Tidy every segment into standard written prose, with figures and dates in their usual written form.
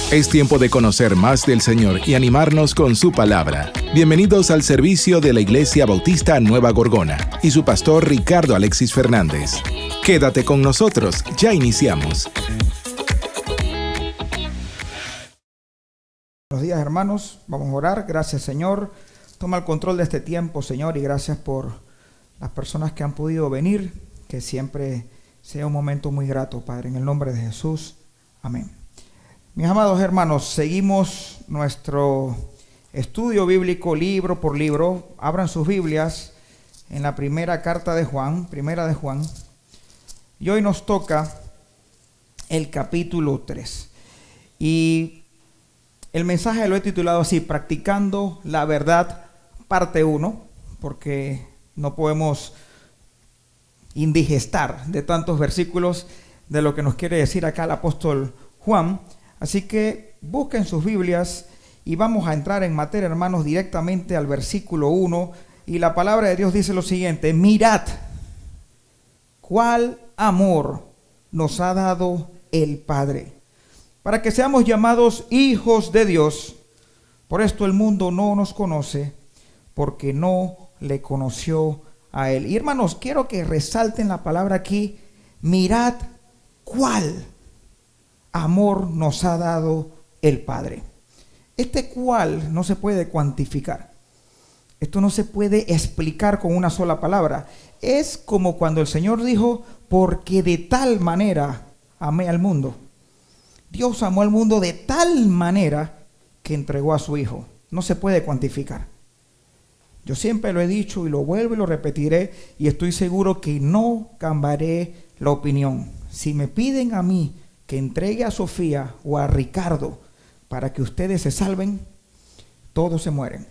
Es tiempo de conocer más del Señor y animarnos con su palabra. Bienvenidos al servicio de la Iglesia Bautista Nueva Gorgona y su pastor Ricardo Alexis Fernández. Quédate con nosotros, ya iniciamos. Buenos días, hermanos, vamos a orar. Gracias, Señor. Toma el control de este tiempo, Señor, y gracias por las personas que han podido venir, que siempre sea un momento muy grato, Padre, en el nombre de Jesús. Amén. Mis amados hermanos, seguimos nuestro estudio bíblico libro por libro. Abran sus Biblias en la primera carta de Juan, primera de Juan. Y hoy nos toca el capítulo 3. Y el mensaje lo he titulado así: Practicando la verdad, parte 1, porque no podemos indigestar de tantos versículos de lo que nos quiere decir acá el apóstol Juan. Así que busquen sus Biblias y vamos a entrar en materia, hermanos, directamente al versículo 1. Y la palabra de Dios dice lo siguiente: mirad cuál amor nos ha dado el Padre, para que seamos llamados hijos de Dios. Por esto el mundo no nos conoce, porque no le conoció a Él. Y hermanos, quiero que resalten la palabra aquí: mirad cuál amor nos ha dado el Padre. Este cuál no se puede cuantificar. Esto no se puede explicar con una sola palabra. Es como cuando el Señor dijo: porque de tal manera amé al mundo. Dios amó al mundo de tal manera que entregó a su Hijo. No se puede cuantificar. Yo siempre lo he dicho y lo vuelvo y lo repetiré, y estoy seguro que no cambiaré la opinión. Si me piden a mí que entregue a Sofía o a Ricardo para que ustedes se salven, todos se mueren.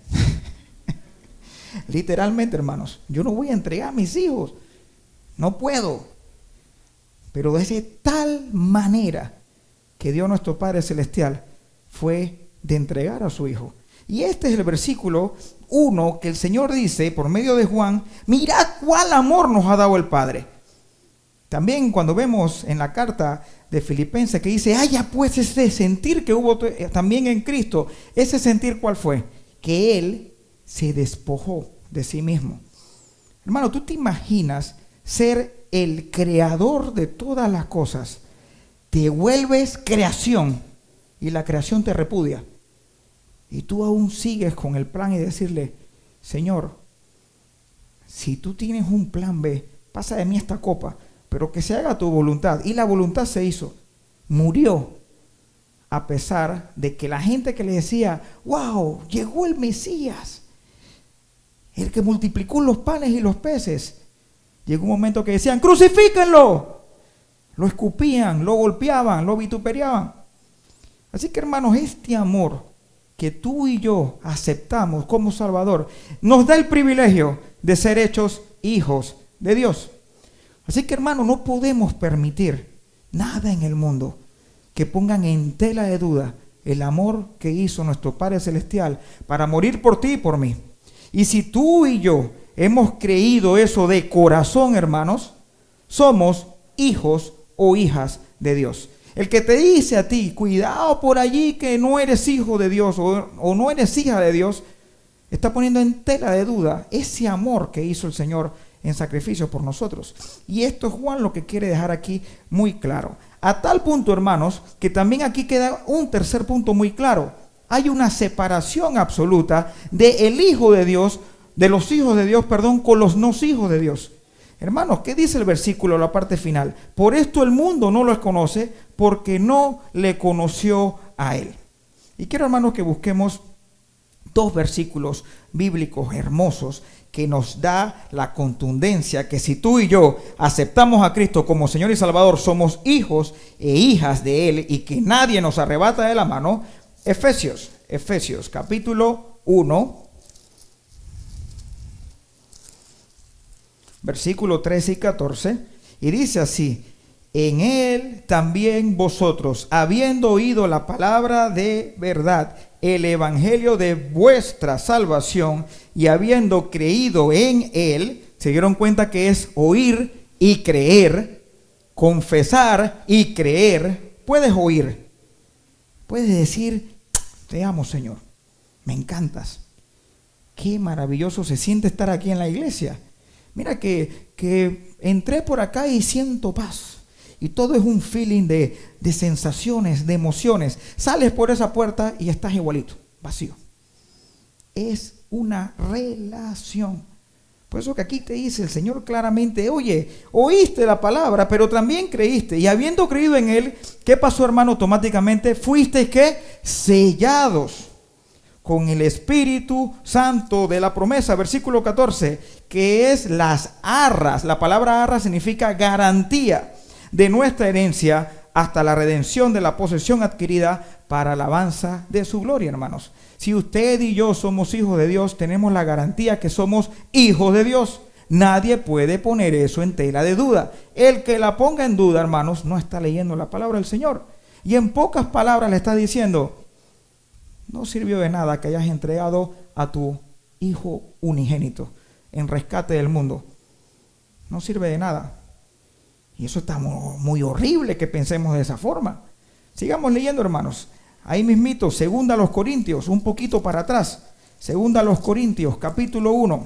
Literalmente, hermanos, yo no voy a entregar a mis hijos, no puedo. Pero de tal manera que Dios nuestro Padre Celestial fue de entregar a su Hijo. Y este es el versículo 1 que el Señor dice por medio de Juan: mirad cuál amor nos ha dado el Padre. También cuando vemos en la carta de Filipenses que dice: haya pues ese sentir que hubo también en Cristo. Ese sentir, ¿cuál fue? Que Él se despojó de sí mismo. Hermano, ¿tú te imaginas ser el creador de todas las cosas? Te vuelves creación y la creación te repudia. Y tú aún sigues con el plan y decirle: Señor, si tú tienes un plan B, pasa de mí esta copa, pero que se haga tu voluntad. Y la voluntad se hizo. Murió a pesar de que la gente que le decía: wow, llegó el Mesías, el que multiplicó los panes y los peces. Llegó un momento que decían: crucifíquenlo. Lo escupían, lo golpeaban, lo vituperaban. Así que, hermanos, este amor que tú y yo aceptamos como Salvador nos da el privilegio de ser hechos hijos de Dios. Así que, hermano, no podemos permitir nada en el mundo que pongan en tela de duda el amor que hizo nuestro Padre Celestial para morir por ti y por mí. Y si tú y yo hemos creído eso de corazón, hermanos, somos hijos o hijas de Dios. El que te dice a ti: cuidado por allí que no eres hijo de Dios o no eres hija de Dios, está poniendo en tela de duda ese amor que hizo el Señor en sacrificio por nosotros. Y esto es Juan lo que quiere dejar aquí muy claro. A tal punto, hermanos, que también aquí queda un tercer punto muy claro. Hay una separación absoluta del Hijo de Dios, de los hijos de Dios, con los no hijos de Dios. Hermanos, ¿qué dice el versículo, la parte final? Por esto el mundo no los conoce, porque no le conoció a Él. Y quiero, hermanos, que busquemos dos versículos bíblicos hermosos que nos da la contundencia que si tú y yo aceptamos a Cristo como Señor y Salvador, somos hijos e hijas de Él y que nadie nos arrebata de la mano. Efesios capítulo 1, versículo 13 y 14, y dice así: en Él también vosotros, habiendo oído la palabra de verdad, el evangelio de vuestra salvación, y habiendo creído en Él, se dieron cuenta que es oír y creer, confesar y creer. Puedes oír, Puedes decir, te amo, Señor, me encantas. Qué maravilloso se siente estar aquí en la iglesia. Mira que entré por acá y siento paz. Y todo es un feeling de sensaciones, de emociones. Sales por esa puerta y estás igualito, vacío. Es una relación. Por eso que aquí te dice el Señor claramente, oye, oíste la palabra, pero también creíste. Y habiendo creído en Él, ¿qué pasó, hermano? Automáticamente fuiste, ¿qué? Sellados con el Espíritu Santo de la promesa. Versículo 14, que es las arras. La palabra arras significa garantía de nuestra herencia hasta la redención de la posesión adquirida para alabanza de su gloria, hermanos. Si usted y yo somos hijos de Dios, tenemos la garantía que somos hijos de Dios. Nadie puede poner eso en tela de duda. El que la ponga en duda, hermanos, no está leyendo la palabra del Señor. Y en pocas palabras le está diciendo, no sirvió de nada que hayas entregado a tu hijo unigénito en rescate del mundo. No sirve de nada. Y eso está muy horrible que pensemos de esa forma. Sigamos leyendo, hermanos. Ahí mismito, 2 Corintios, un poquito para atrás. 2 Corintios, capítulo 1,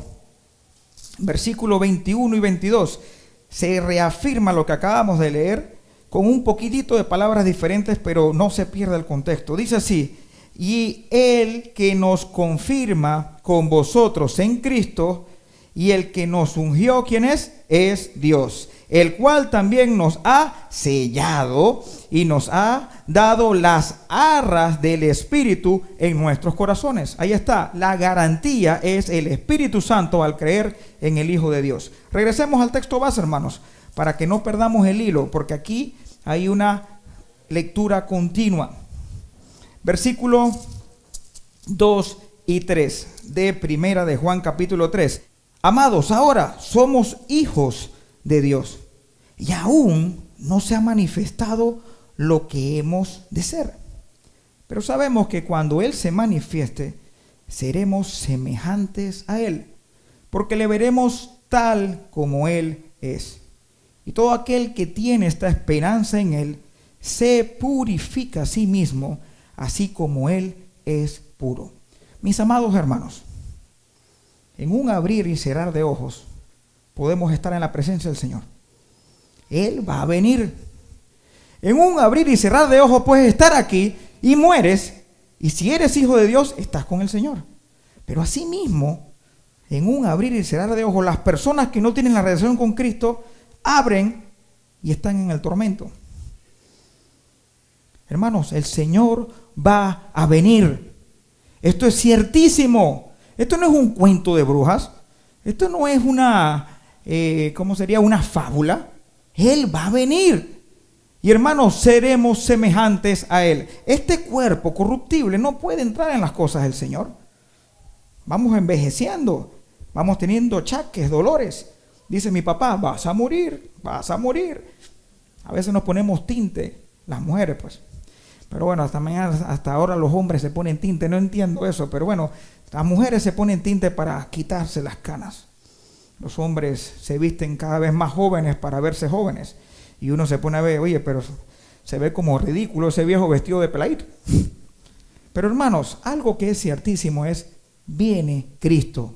versículo 21 y 22. Se reafirma lo que acabamos de leer con un poquitito de palabras diferentes, pero no se pierde el contexto. Dice así, y el que nos confirma con vosotros en Cristo y el que nos ungió, ¿quién es? Es Dios, el cual también nos ha sellado y nos ha dado las arras del Espíritu en nuestros corazones. Ahí está, la garantía es el Espíritu Santo al creer en el Hijo de Dios. Regresemos al texto base, hermanos, para que no perdamos el hilo, porque aquí hay una lectura continua. Versículo 2 y 3 de Primera de Juan capítulo 3. Amados, ahora somos hijos de Dios y aún no se ha manifestado lo que hemos de ser. Pero sabemos que cuando Él se manifieste, seremos semejantes a Él, porque le veremos tal como Él es. Y todo aquel que tiene esta esperanza en Él, se purifica a sí mismo, así como Él es puro. Mis amados hermanos, en un abrir y cerrar de ojos, podemos estar en la presencia del Señor. Él va a venir. En un abrir y cerrar de ojos puedes estar aquí y mueres. Y si eres hijo de Dios, estás con el Señor. Pero asimismo, en un abrir y cerrar de ojos, las personas que no tienen la relación con Cristo, abren y están en el tormento. Hermanos, el Señor va a venir. Esto es ciertísimo. Esto no es un cuento de brujas. Esto no es una, ¿cómo sería? Una fábula. Él va a venir. Y hermanos, seremos semejantes a Él. Este cuerpo corruptible no puede entrar en las cosas del Señor. Vamos envejeciendo. Vamos teniendo achaques, dolores. Dice mi papá, vas a morir, vas a morir. A veces nos ponemos tinte, las mujeres pues. Pero bueno, hasta ahora los hombres se ponen tinte. No entiendo eso, pero bueno, las mujeres se ponen tinte para quitarse las canas. Los hombres se visten cada vez más jóvenes para verse jóvenes. Y uno se pone a ver, oye, pero se ve como ridículo ese viejo vestido de peladito. Pero hermanos, algo que es ciertísimo es, viene Cristo.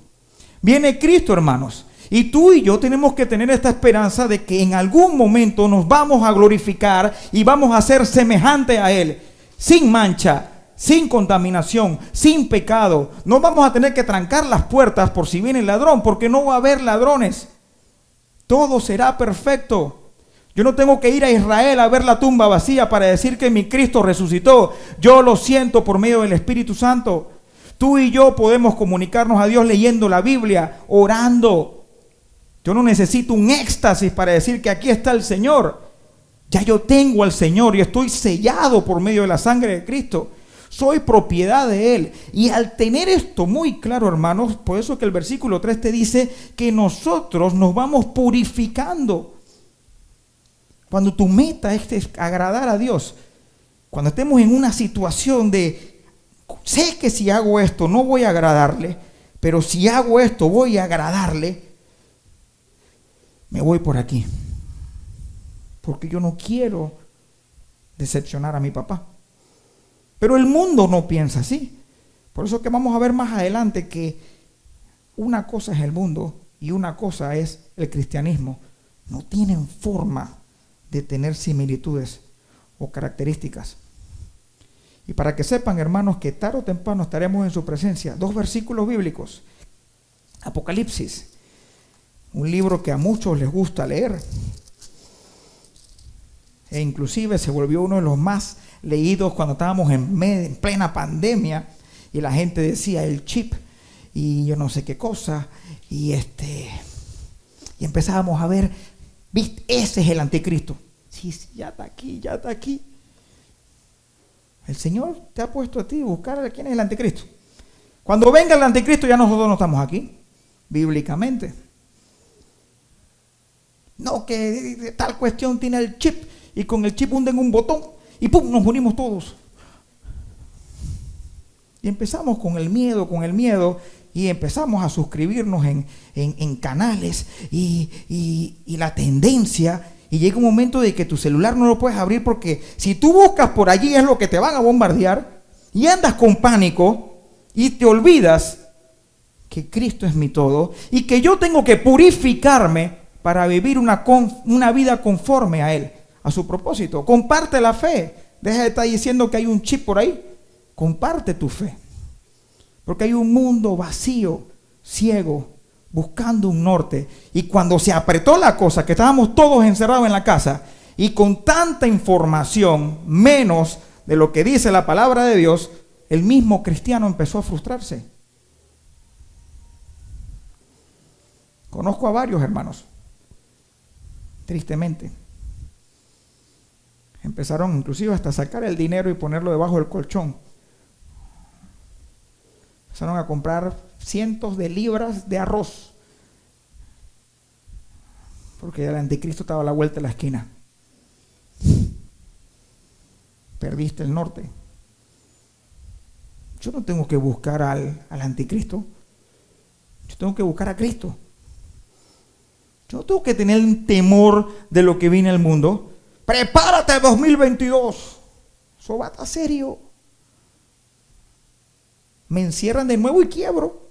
Viene Cristo, hermanos. Y tú y yo tenemos que tener esta esperanza de que en algún momento nos vamos a glorificar y vamos a ser semejantes a Él, sin mancha, sin contaminación, sin pecado. No vamos a tener que trancar las puertas por si viene el ladrón, porque no va a haber ladrones. Todo será perfecto. Yo no tengo que ir a Israel a ver la tumba vacía para decir que mi Cristo resucitó. Yo lo siento por medio del Espíritu Santo. Tú y yo podemos comunicarnos a Dios leyendo la Biblia, orando. Yo no necesito un éxtasis para decir que aquí está el Señor. Ya yo tengo al Señor y estoy sellado por medio de la sangre de Cristo. Soy propiedad de Él. Y al tener esto muy claro, hermanos, por eso que el versículo 3 te dice que nosotros nos vamos purificando. Cuando tu meta es agradar a Dios, cuando estemos en una situación de, sé que si hago esto no voy a agradarle, pero si hago esto voy a agradarle, me voy por aquí, porque yo no quiero decepcionar a mi papá. Pero el mundo no piensa así. Por eso que vamos a ver más adelante que una cosa es el mundo y una cosa es el cristianismo. No tienen forma de tener similitudes o características. Y para que sepan, hermanos, que tarde o temprano estaremos en su presencia. 2 versículos bíblicos. Apocalipsis, un libro que a muchos les gusta leer. E inclusive se volvió uno de los más leídos cuando estábamos en plena pandemia. Y la gente decía el chip y yo no sé qué cosa. Y empezábamos a ver, ¿viste? Ese es el anticristo. Sí, ya está aquí, ya está aquí. El Señor te ha puesto a ti a buscar a quién es el anticristo. Cuando venga el anticristo ya nosotros no estamos aquí, bíblicamente. No, que tal cuestión tiene el chip y con el chip hunden un botón y ¡pum! Nos unimos todos. Y empezamos con el miedo y empezamos a suscribirnos en canales y la tendencia. Y llega un momento de que tu celular no lo puedes abrir porque si tú buscas por allí es lo que te van a bombardear y andas con pánico y te olvidas que Cristo es mi todo y que yo tengo que purificarme para vivir una vida conforme a Él, a su propósito. Comparte la fe. Deja de estar diciendo que hay un chip por ahí. Comparte tu fe. Porque hay un mundo vacío, ciego, buscando un norte. Y cuando se apretó la cosa, que estábamos todos encerrados en la casa, y con tanta información, menos de lo que dice la palabra de Dios, el mismo cristiano empezó a frustrarse. Conozco a varios hermanos, tristemente. Empezaron inclusive hasta a sacar el dinero y ponerlo debajo del colchón. Empezaron a comprar cientos de libras de arroz. Porque el anticristo estaba a la vuelta de la esquina. Perdiste el norte. Yo no tengo que buscar al anticristo. Yo tengo que buscar a Cristo. Yo no tengo que tener un temor de lo que viene al mundo. Prepárate 2022. Eso va a estar serio. Me encierran de nuevo y quiebro.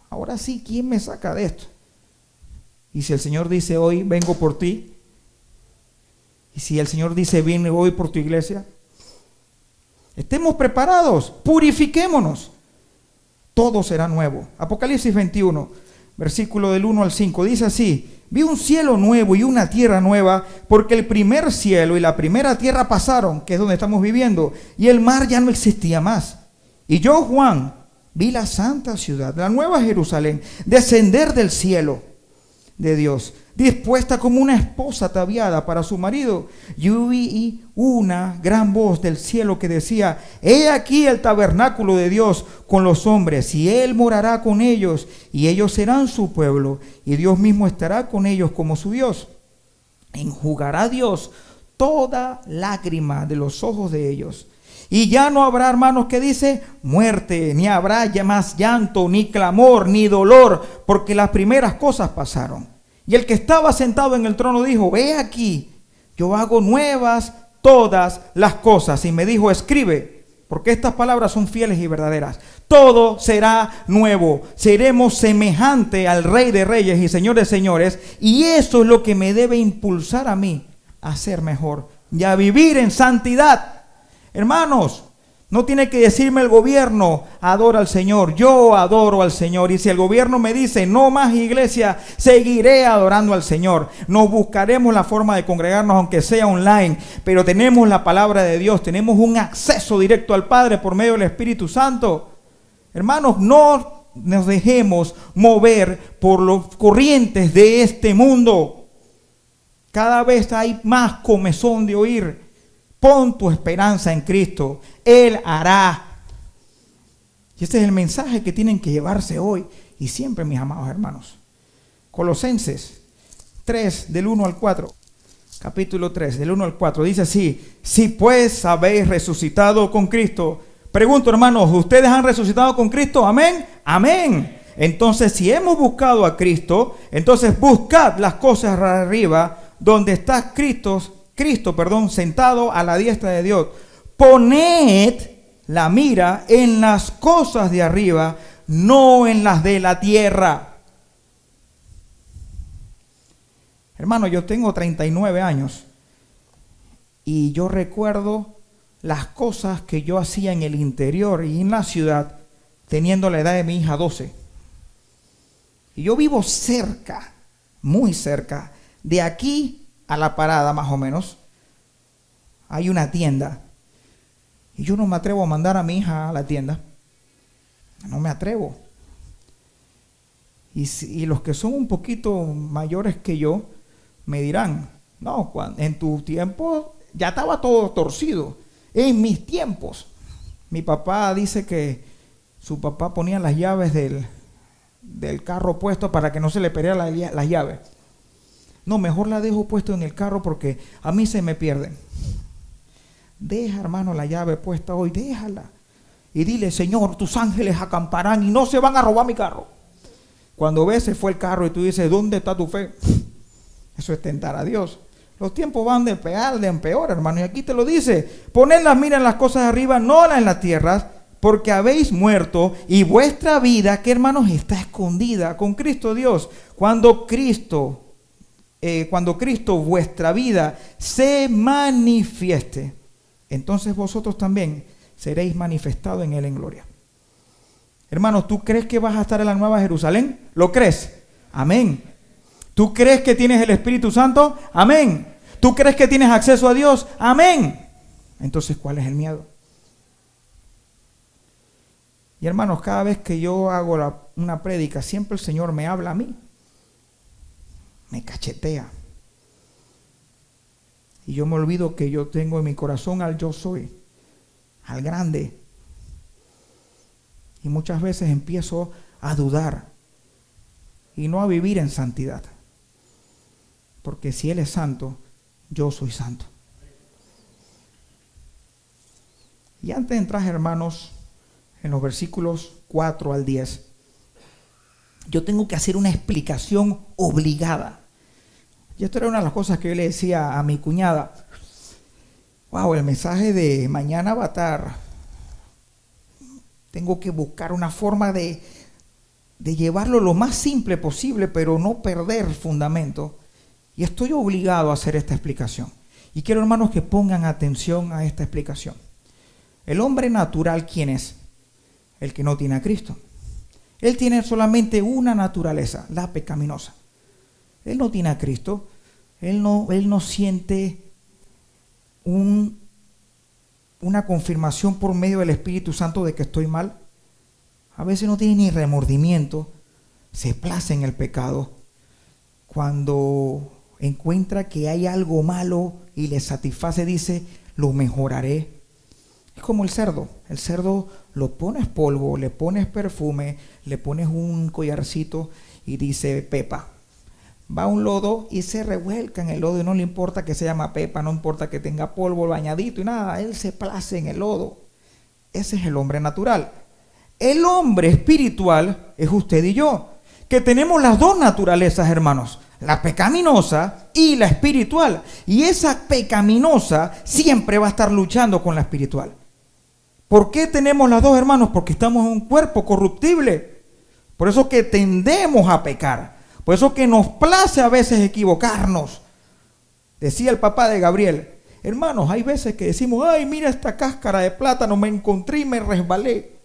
Ahora sí, ¿quién me saca de esto? Y si el Señor dice hoy, vengo por ti. Y si el Señor dice, viene hoy por tu iglesia. Estemos preparados, purifiquémonos. Todo será nuevo. Apocalipsis 21, versículo del 1 al 5, dice así: vi un cielo nuevo y una tierra nueva, porque el primer cielo y la primera tierra pasaron, que es donde estamos viviendo, y el mar ya no existía más. Y yo, Juan, vi la santa ciudad, la nueva Jerusalén, descender del cielo de Dios, dispuesta como una esposa ataviada para su marido. Y oí una gran voz del cielo que decía: he aquí el tabernáculo de Dios con los hombres, y Él morará con ellos, y ellos serán su pueblo, y Dios mismo estará con ellos como su Dios. Enjugará Dios toda lágrima de los ojos de ellos. Y ya no habrá, hermanos, que dice muerte, ni habrá ya más llanto, ni clamor, ni dolor, porque las primeras cosas pasaron. Y el que estaba sentado en el trono dijo: he aquí, yo hago nuevas todas las cosas. Y me dijo: escribe, porque estas palabras son fieles y verdaderas. Todo será nuevo, seremos semejante al Rey de Reyes y Señor de Señores. Y eso es lo que me debe impulsar a mí a ser mejor y a vivir en santidad. Hermanos, no tiene que decirme el gobierno, adora al Señor. Yo adoro al Señor. Y si el gobierno me dice, no más iglesia, seguiré adorando al Señor. Nos buscaremos la forma de congregarnos, aunque sea online. Pero tenemos la palabra de Dios. Tenemos un acceso directo al Padre por medio del Espíritu Santo. Hermanos, no nos dejemos mover por los corrientes de este mundo. Cada vez hay más comezón de oír. Pon tu esperanza en Cristo. Él hará. Y este es el mensaje que tienen que llevarse hoy y siempre, mis amados hermanos. Colosenses 3, del 1 al 4. Capítulo 3, del 1 al 4. Dice así: si pues habéis resucitado con Cristo. Pregunto, hermanos, ¿ustedes han resucitado con Cristo? Amén. Amén. Entonces, si hemos buscado a Cristo, entonces buscad las cosas arriba, donde está Cristo, sentado a la diestra de Dios. poned la mira en las cosas de arriba, no en las de la tierra. Hermano, yo tengo 39 años y yo recuerdo las cosas que yo hacía en el interior y en la ciudad, teniendo la edad de mi hija 12. Y yo vivo cerca, muy cerca, de aquí a la parada más o menos, hay una tienda. Y yo no me atrevo a mandar a mi hija a la tienda. No me atrevo. Y los que son un poquito mayores que yo me dirán, no, en tu tiempo ya estaba todo torcido. En mis tiempos. Mi papá dice que su papá ponía las llaves del carro puesto para que no se le perdiera las llaves. No, mejor la dejo puesto en el carro porque a mí se me pierden. Deja, hermano, la llave puesta hoy, déjala. Y dile, Señor, tus ángeles acamparán y no se van a robar mi carro. Cuando ves, se fue el carro y tú dices, ¿dónde está tu fe? Eso es tentar a Dios. Los tiempos van de en peor, hermano. Y aquí te lo dice, poned las miras en las cosas de arriba, no en las tierras, porque habéis muerto y vuestra vida, que hermanos, está escondida con Cristo Dios. Cuando Cristo, vuestra vida, se manifieste, entonces vosotros también seréis manifestados en Él en gloria. Hermanos, ¿tú crees que vas a estar en la Nueva Jerusalén? ¿Lo crees? Amén. ¿Tú crees que tienes el Espíritu Santo? Amén. ¿Tú crees que tienes acceso a Dios? Amén. Entonces, ¿cuál es el miedo? Y hermanos, cada vez que yo hago una prédica, siempre el Señor me habla a mí. Me cachetea. Y yo me olvido que yo tengo en mi corazón al yo soy, al grande. Y muchas veces empiezo a dudar y no a vivir en santidad. Porque si Él es santo, yo soy santo. Y antes de entrar, hermanos, en los versículos 4 al 10, yo tengo que hacer una explicación obligada. Y esto era una de las cosas que yo le decía a mi cuñada. Wow, el mensaje de mañana va a estar. Tengo que buscar una forma de llevarlo lo más simple posible, pero no perder fundamento. Y estoy obligado a hacer esta explicación. Y quiero, hermanos, que pongan atención a esta explicación. El hombre natural, ¿quién es? El que no tiene a Cristo. Él tiene solamente una naturaleza, la pecaminosa. Él no tiene a Cristo. Él no siente una confirmación por medio del Espíritu Santo de que estoy mal. A veces no tiene ni remordimiento. Se place en el pecado. Cuando encuentra que hay algo malo y le satisface, dice, lo mejoraré. Es como el cerdo. El cerdo lo pones polvo, le pones perfume, le pones un collarcito y dice Pepa. Va a un lodo y se revuelca en el lodo y no le importa que se llama Pepa, no importa que tenga polvo bañadito y nada, él se place en el lodo. Ese es el hombre natural. El hombre espiritual es usted y yo, que tenemos las dos naturalezas, hermanos, la pecaminosa y la espiritual. Y esa pecaminosa siempre va a estar luchando con la espiritual. ¿Por qué tenemos las dos, hermanos? Porque estamos en un cuerpo corruptible. Por eso que tendemos a pecar. Por eso que nos place a veces equivocarnos. Decía el papá de Gabriel, hermanos, hay veces que decimos, ay, mira esta cáscara de plátano, me encontré y me resbalé.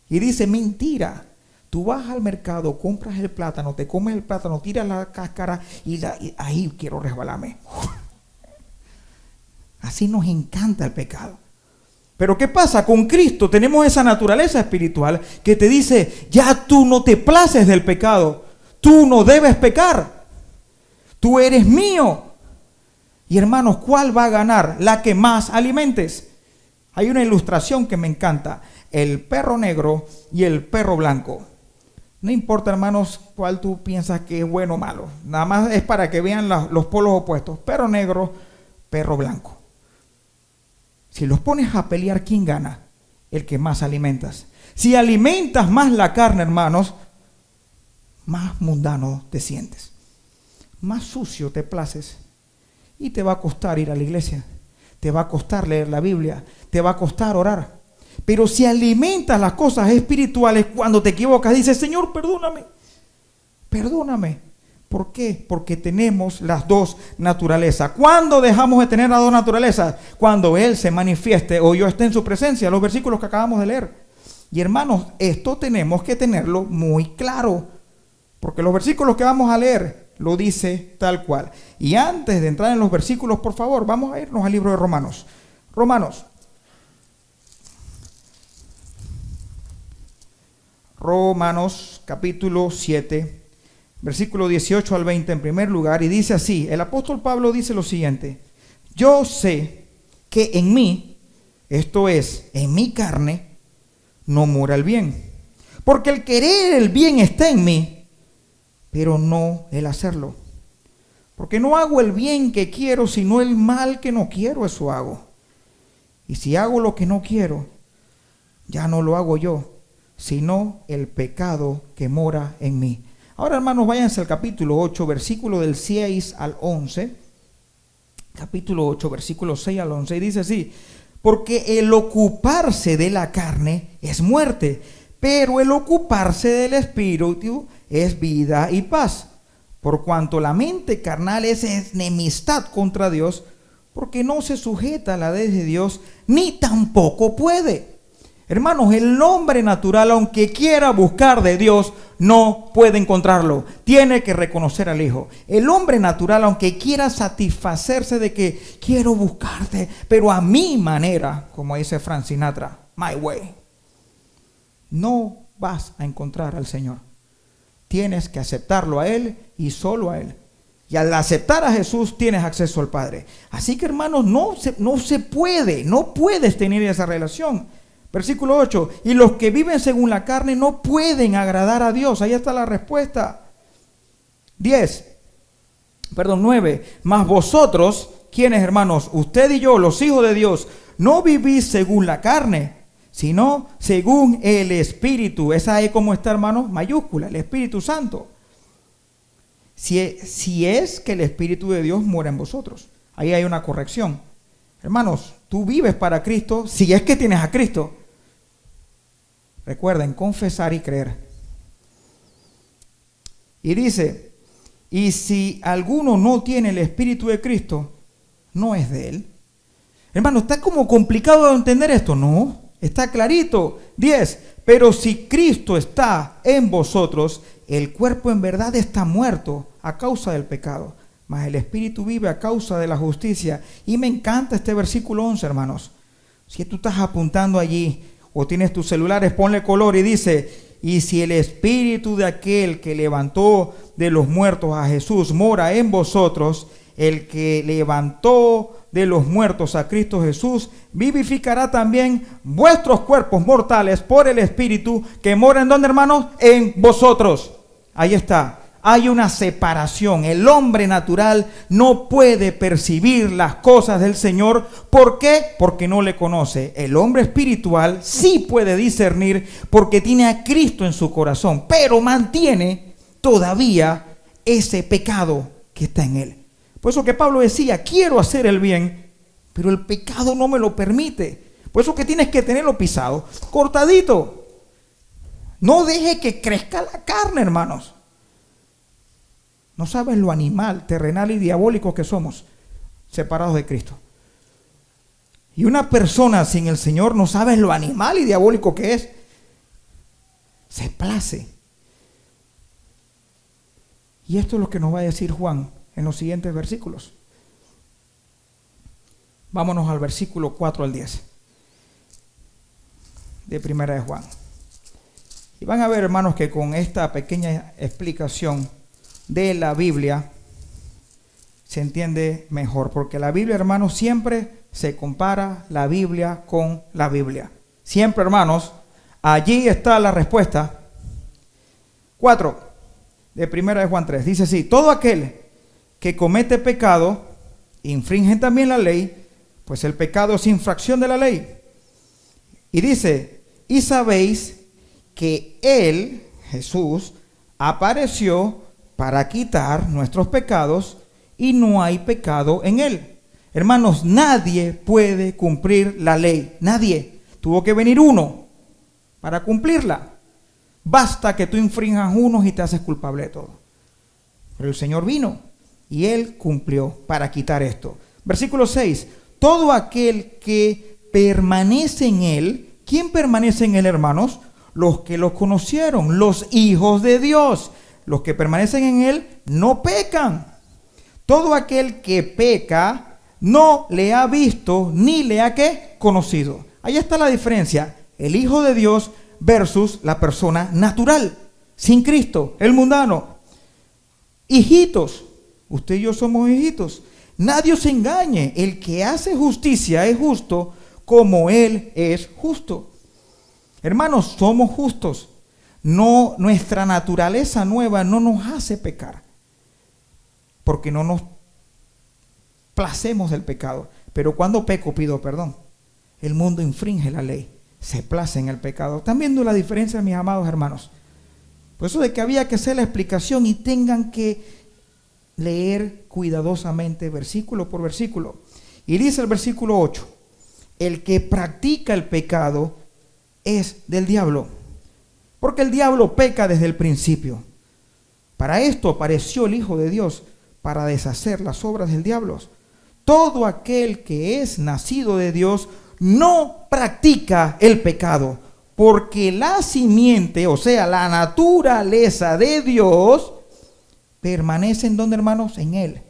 Y dice, mentira. Tú vas al mercado, compras el plátano, te comes el plátano, tiras la cáscara y ahí quiero resbalarme. Así nos encanta el pecado. Pero ¿qué pasa? Con Cristo tenemos esa naturaleza espiritual que te dice, ya tú no te places del pecado. Tú no debes pecar. Tú eres mío. Y hermanos, ¿cuál va a ganar? La que más alimentes. Hay una ilustración que me encanta. El perro negro y el perro blanco. No importa, hermanos, cuál tú piensas que es bueno o malo. Nada más es para que vean los polos opuestos. Perro negro, perro blanco. Si los pones a pelear, ¿quién gana? El que más alimentas. Si alimentas más la carne, hermanos, más mundano te sientes. Más sucio te places. Y te va a costar ir a la iglesia. te va a costar leer la Biblia, te va a costar orar. Pero si alimentas las cosas espirituales, cuando te equivocas, dices, Señor, perdóname, perdóname. ¿Por qué? Porque tenemos las dos naturalezas. ¿Cuándo dejamos de tener las dos naturalezas? Cuando Él se manifieste o yo esté en su presencia, los versículos que acabamos de leer. Y hermanos, esto tenemos que tenerlo muy claro, porque los versículos que vamos a leer lo dice tal cual. Y antes de entrar en los versículos, por favor, vamos a irnos al libro de Romanos. Romanos capítulo 7, versículo 18 al 20 en primer lugar, y dice así, el apóstol Pablo dice lo siguiente: yo sé que en mí, esto es, en mi carne, no mora el bien, porque el querer el bien está en mí, pero no el hacerlo. Porque no hago el bien que quiero, sino el mal que no quiero, eso hago. Y si hago lo que no quiero, ya no lo hago yo, sino el pecado que mora en mí. Ahora, hermanos, váyanse al capítulo 8, versículo del 6 al 11. Capítulo 8, versículo 6 al 11, y dice así: porque el ocuparse de la carne es muerte, pero el ocuparse del espíritu es vida y paz. Por cuanto la mente carnal es enemistad contra Dios, porque no se sujeta a la ley de Dios, ni tampoco puede. Hermanos, el hombre natural, aunque quiera buscar de Dios, no puede encontrarlo. Tiene que reconocer al Hijo. El hombre natural, aunque quiera satisfacerse de que quiero buscarte, pero a mi manera, como dice Frank Sinatra, my way, no vas a encontrar al Señor. Tienes que aceptarlo a Él y solo a Él. Y al aceptar a Jesús tienes acceso al Padre. Así que, hermanos, no puedes tener esa relación. Versículo 8, y los que viven según la carne no pueden agradar a Dios. Ahí está la respuesta. 9, mas vosotros, ¿quiénes, hermanos? Usted y yo, los hijos de Dios, no vivís según la carne, sino según el Espíritu. Esa es como está, hermanos, mayúscula, el Espíritu Santo. Si es que el Espíritu de Dios mora en vosotros. Ahí hay una corrección. Hermanos, tú vives para Cristo si es que tienes a Cristo. Recuerden, confesar y creer. Y dice, y si alguno no tiene el Espíritu de Cristo, no es de Él. Hermano, ¿está como complicado de entender esto? No, está clarito. 10, pero si Cristo está en vosotros, el cuerpo en verdad está muerto a causa del pecado, mas el Espíritu vive a causa de la justicia. Y me encanta este versículo 11, hermanos. Si tú estás apuntando allí o tienes tus celulares, ponle color y dice, y si el Espíritu de aquel que levantó de los muertos a Jesús mora en vosotros, el que levantó de los muertos a Cristo Jesús vivificará también vuestros cuerpos mortales por el Espíritu que mora en ¿dónde, hermanos? En vosotros. Ahí está. Hay una separación. El hombre natural no puede percibir las cosas del Señor. ¿Por qué? Porque no le conoce. El hombre espiritual sí puede discernir porque tiene a Cristo en su corazón, pero mantiene todavía ese pecado que está en él. Por eso que Pablo decía, quiero hacer el bien, pero el pecado no me lo permite. Por eso que tienes que tenerlo pisado, cortadito. No deje que crezca la carne, hermanos. No sabes lo animal, terrenal y diabólico que somos, separados de Cristo. Y una persona sin el Señor no sabe lo animal y diabólico que es. Se place. Y esto es lo que nos va a decir Juan en los siguientes versículos. Vámonos al versículo 4 al 10 de Primera de Juan. Y van a ver, hermanos, que con esta pequeña explicación de la Biblia se entiende mejor, porque la Biblia, hermanos, siempre se compara la Biblia con la Biblia. Siempre, hermanos, allí está la respuesta. 4 de Primera de Juan 3 dice así: todo aquel que comete pecado infringe también la ley, pues el pecado es infracción de la ley. Y dice, y sabéis que Él, Jesús, apareció para quitar nuestros pecados y no hay pecado en Él. Hermanos, nadie puede cumplir la ley. Nadie. Tuvo que venir uno para cumplirla. Basta que tú infrinjas unos y te haces culpable de todo. Pero el Señor vino y Él cumplió para quitar esto. Versículo 6. Todo aquel que permanece en Él. ¿Quién permanece en Él, hermanos? Los que lo conocieron, los hijos de Dios. Los que permanecen en Él no pecan. Todo aquel que peca no le ha visto ni le ha ¿qué? Conocido. Ahí está la diferencia. El Hijo de Dios versus la persona natural, sin Cristo, el mundano. Hijitos, usted y yo somos hijitos. Nadie se engañe. El que hace justicia es justo como Él es justo. Hermanos, somos justos. No, nuestra naturaleza nueva no nos hace pecar, porque no nos placemos del pecado. Pero cuando peco, pido perdón. El mundo infringe la ley, se place en el pecado. ¿Están viendo la diferencia, mis amados hermanos? Por eso de que había que hacer la explicación y tengan que leer cuidadosamente versículo por versículo. Y dice el versículo 8, el que practica el pecado es del diablo, porque el diablo peca desde el principio. Para esto apareció el Hijo de Dios, para deshacer las obras del diablo. Todo aquel que es nacido de Dios no practica el pecado, porque la simiente, o sea, la naturaleza de Dios, permanece en donde, hermanos, en Él.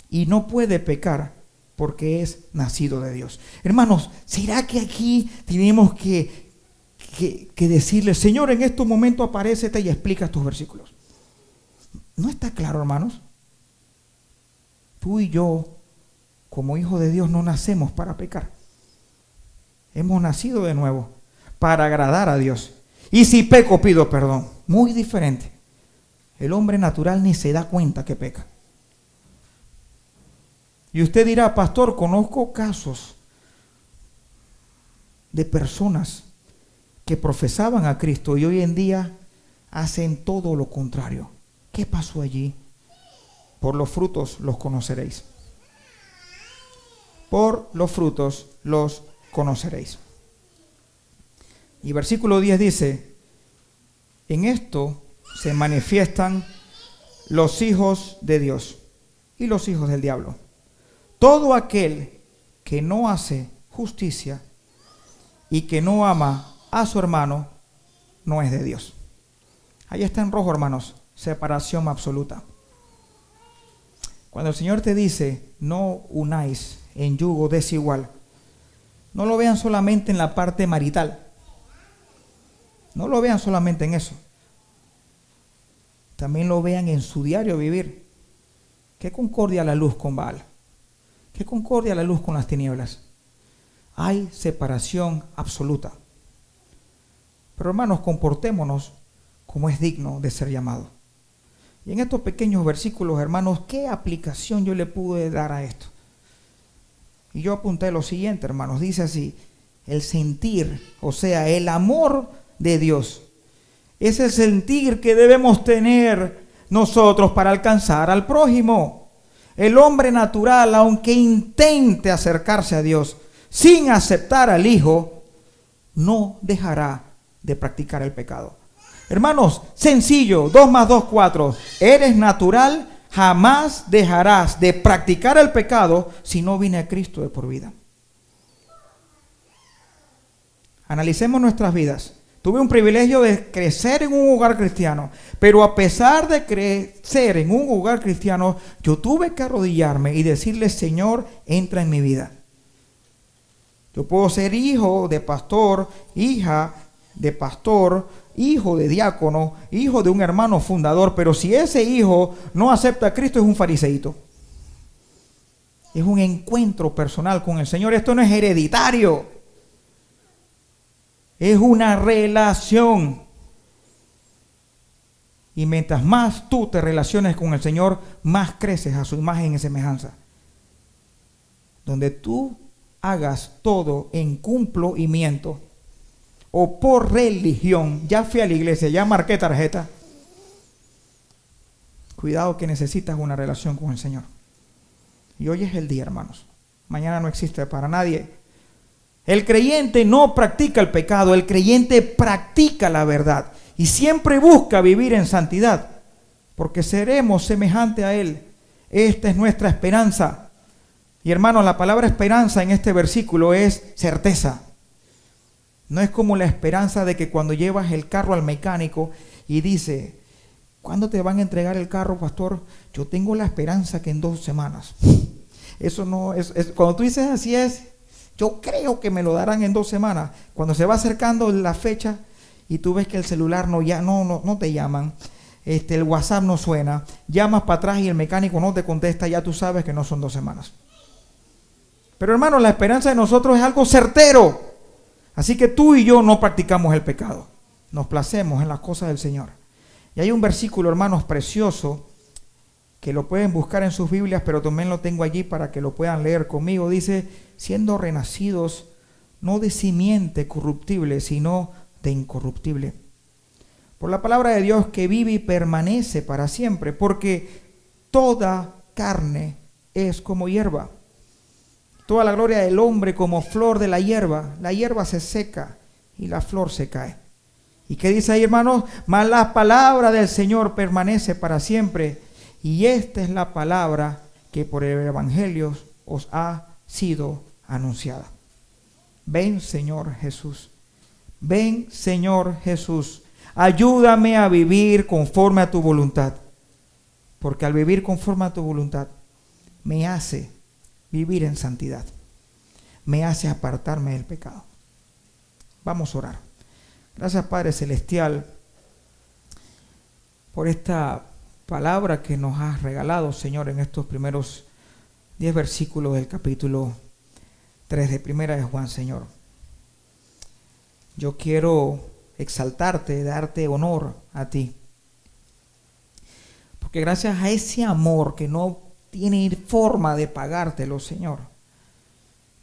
Y no puede pecar porque es nacido de Dios. Hermanos, ¿será que aquí tenemos que decirle, Señor, en estos momentos aparécete y explica estos versículos? ¿No está claro, hermanos? Tú y yo, como hijos de Dios, no nacemos para pecar. Hemos nacido de nuevo para agradar a Dios. Y si peco, pido perdón. Muy diferente. El hombre natural ni se da cuenta que peca. Y usted dirá, pastor, conozco casos de personas que profesaban a Cristo y hoy en día hacen todo lo contrario. ¿Qué pasó allí? Por los frutos los conoceréis. Por los frutos los conoceréis. Y versículo 10 dice, en esto se manifiestan los hijos de Dios y los hijos del diablo. Todo aquel que no hace justicia y que no ama a su hermano no es de Dios. Ahí está en rojo, hermanos, separación absoluta. Cuando el Señor te dice, no unáis en yugo desigual, no lo vean solamente en la parte marital. No lo vean solamente en eso. También lo vean en su diario vivir. ¿Qué concordia la luz con Baal? ¿Qué concordia la luz con las tinieblas? Hay separación absoluta. Pero hermanos, comportémonos como es digno de ser llamado. Y en estos pequeños versículos, hermanos, ¿qué aplicación yo le pude dar a esto? Y yo apunté lo siguiente, hermanos. Dice así, el sentir, o sea, el amor de Dios. Es el sentir que debemos tener nosotros para alcanzar al prójimo. El hombre natural, aunque intente acercarse a Dios sin aceptar al Hijo, no dejará de practicar el pecado. Hermanos, sencillo, 2 más 2, 4. Eres natural, jamás dejarás de practicar el pecado si no viene a Cristo de por vida. Analicemos nuestras vidas. Tuve un privilegio de crecer en un hogar cristiano, pero a pesar de crecer en un hogar cristiano, yo tuve que arrodillarme y decirle, Señor, entra en mi vida. Yo puedo ser hijo de pastor, hija de pastor, hijo de diácono, hijo de un hermano fundador, pero si ese hijo no acepta a Cristo, es un fariseíto. Es un encuentro personal con el Señor. Esto no es hereditario. Es una relación. Y mientras más tú te relaciones con el Señor, más creces a su imagen y semejanza. Donde tú hagas todo en cumplimiento o por religión, ya fui a la iglesia, ya marqué tarjeta. Cuidado que necesitas una relación con el Señor. Y hoy es el día, hermanos. Mañana no existe para nadie. El creyente no practica el pecado, el creyente practica la verdad y siempre busca vivir en santidad, porque seremos semejantes a Él. Esta es nuestra esperanza. Y hermanos, la palabra esperanza en este versículo es certeza. No es como la esperanza de que cuando llevas el carro al mecánico y dice: ¿cuándo te van a entregar el carro, pastor? Yo tengo la esperanza que en 2 semanas. Eso no es, cuando tú dices así es, yo creo que me lo darán en 2 semanas. Cuando se va acercando la fecha y tú ves que el celular no te llaman, el WhatsApp no suena, llamas para atrás y el mecánico no te contesta, ya tú sabes que no son 2 semanas. Pero hermano, la esperanza de nosotros es algo certero. Así que tú y yo no practicamos el pecado. Nos placemos en las cosas del Señor. Y hay un versículo, hermanos, precioso, que lo pueden buscar en sus Biblias, pero también lo tengo allí para que lo puedan leer conmigo. Dice: siendo renacidos no de simiente corruptible, sino de incorruptible, por la palabra de Dios que vive y permanece para siempre, porque toda carne es como hierba. Toda la gloria del hombre como flor de la hierba se seca y la flor se cae. ¿Y qué dice ahí, hermanos? Mas la palabra del Señor permanece para siempre, y esta es la palabra que por el Evangelio os ha sido anunciada. Ven, Señor Jesús. Ven, Señor Jesús. Ayúdame a vivir conforme a tu voluntad, porque al vivir conforme a tu voluntad me hace vivir en santidad, me hace apartarme del pecado. Vamos a orar. Gracias, Padre Celestial, por esta palabra que nos has regalado, Señor, en estos primeros 10 versículos del capítulo 3 de Primera de Juan, Señor. Yo quiero exaltarte, darte honor a ti, porque gracias a ese amor que no tiene forma de pagártelo, Señor,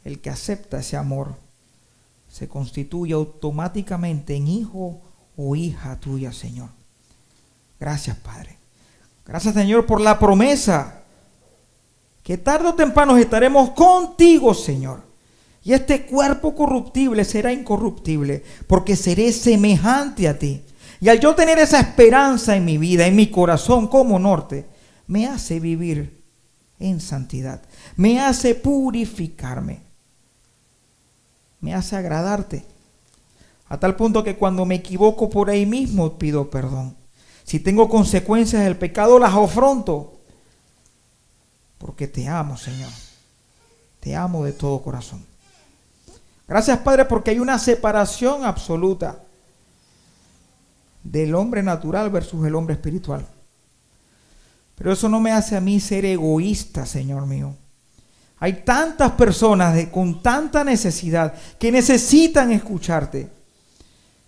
el que acepta ese amor se constituye automáticamente en hijo o hija tuya, Señor. Gracias, Padre. Gracias, Señor, por la promesa que tarde o temprano estaremos contigo, Señor. Y este cuerpo corruptible será incorruptible, porque seré semejante a ti. Y al yo tener esa esperanza en mi vida, en mi corazón como norte, me hace vivir en santidad, me hace purificarme, me hace agradarte, a tal punto que cuando me equivoco por ahí mismo pido perdón. Si tengo consecuencias del pecado, las afronto, porque te amo, Señor, te amo de todo corazón. Gracias, Padre, porque hay una separación absoluta del hombre natural versus el hombre espiritual. Pero eso no me hace a mí ser egoísta, Señor mío. Hay tantas personas con tanta necesidad que necesitan escucharte.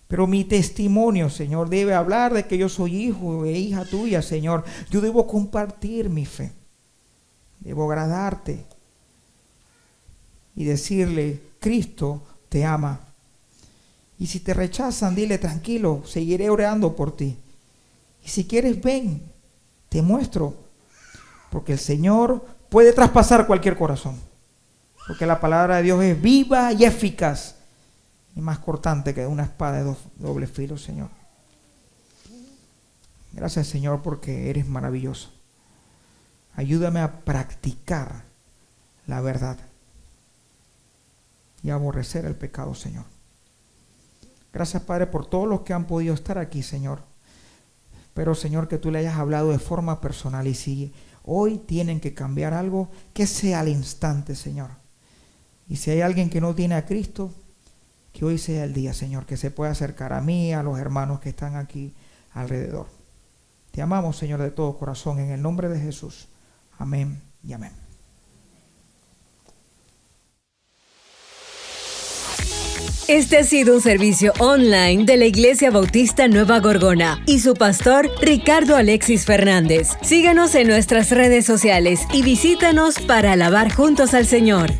Pero mi testimonio, Señor, debe hablar de que yo soy hijo e hija tuya, Señor. Yo debo compartir mi fe. Debo agradarte y decirle: Cristo te ama. Y si te rechazan, dile: tranquilo, seguiré orando por ti. Y si quieres, ven, te muestro, porque el Señor puede traspasar cualquier corazón, porque la palabra de Dios es viva y eficaz y más cortante que una espada de doble filo, Señor. Gracias, Señor, porque eres maravilloso. Ayúdame a practicar la verdad y a aborrecer el pecado, Señor. Gracias, Padre, por todos los que han podido estar aquí, Señor. Pero, Señor, que tú le hayas hablado de forma personal, y si hoy tienen que cambiar algo, que sea al instante, Señor. Y si hay alguien que no tiene a Cristo, que hoy sea el día, Señor, que se pueda acercar a mí, a los hermanos que están aquí alrededor. Te amamos, Señor, de todo corazón, en el nombre de Jesús. Amén y amén. Este ha sido un servicio online de la Iglesia Bautista Nueva Gorgona y su pastor Ricardo Alexis Fernández. Síganos en nuestras redes sociales y visítanos para alabar juntos al Señor.